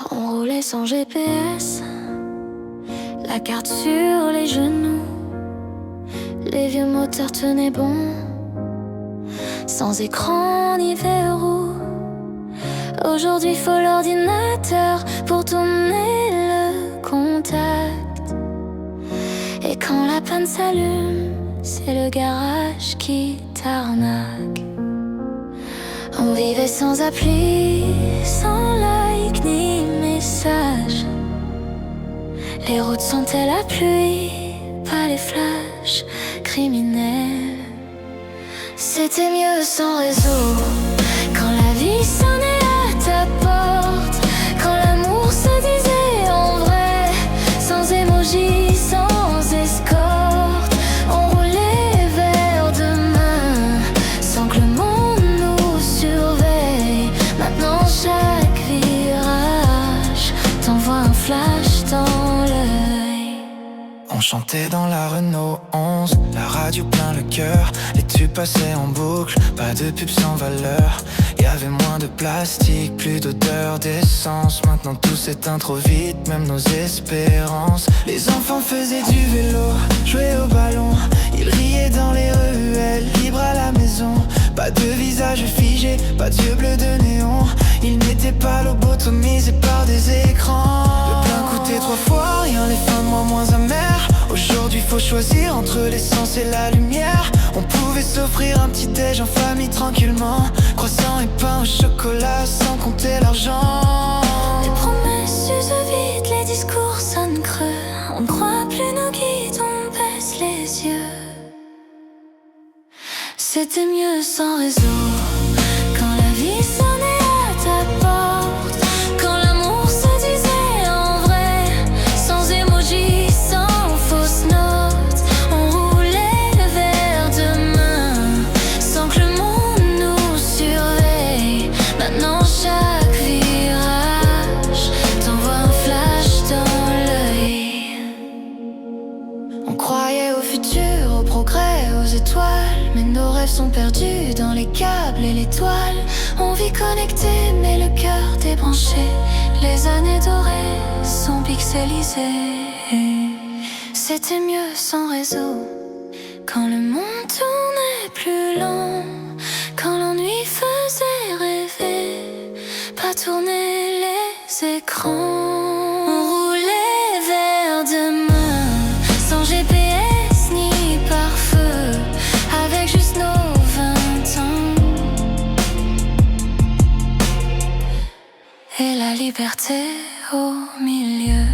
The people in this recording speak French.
On roulait sans GPS, la carte sur les genoux. Les vieux moteurs tenaient bon, sans écran ni verrou. Aujourd'hui faut l'ordinateur pour tourner le contact. Et quand la panne s'allume, c'est le garage qui t'arnaque. On vivait sans appli, sans like ni message. Les routes sentaient la pluie, pas les flashs criminels. C'était mieux sans réseau, quand la vie sonnait à ta porte, quand l'amour se disait en vrai, sans émoji, sans escorte. On roulait vers demain, sans que le monde nous surveille. Maintenant chaque virage t'envoie un flash dans l'œil. On chantait dans la Renault 11, la radio plein le cœur. Les tubes passaient en boucle, pas de pub sans valeur. Y'avait moins de plastique, plus d'odeur d'essence. Maintenant tout s'éteint trop vite, même nos espérances. Les enfants faisaient du vélo, jouaient au ballon. Ils riaient dans les ruelles, libres à la maison. Pas de visage figé, pas d'yeux bleus de néon. Ils n'étaient pas lobotomisés par des écrans. Le plein coûtait 3 fois rien, les fins de mois moins amères. Aujourd'hui faut choisir entre l'essence et la lumière. On pouvait s'offrir un petit déj en famille tranquillement. Croissant et pain au chocolat sans compter l'argent. Les promesses usent vite, les discours sonnent creux. On ne croit plus nos guides, on baisse les yeux. C'était mieux sans réseau, quand la vie sonnait à ta porte, quand l'amour se disait en vrai, sans émoji, sans fausses notes. On roulait vers demain, sans que le monde nous surveille. Maintenant chaque virage t'envoie un flash dans l'œil. On croyait au futur, au progrès, aux étoiles, mais nos rêves sont perdus dans les câbles et les toiles. On vit connecté mais le cœur débranché. Les années dorées sont pixelisées. C'était mieux sans réseau, quand le monde tournait plus lent, quand l'ennui faisait rêver, pas tourner les écrans. On roulait vers demain, sans GPS ni pare-feu, avec juste nos 20 ans et la liberté au milieu.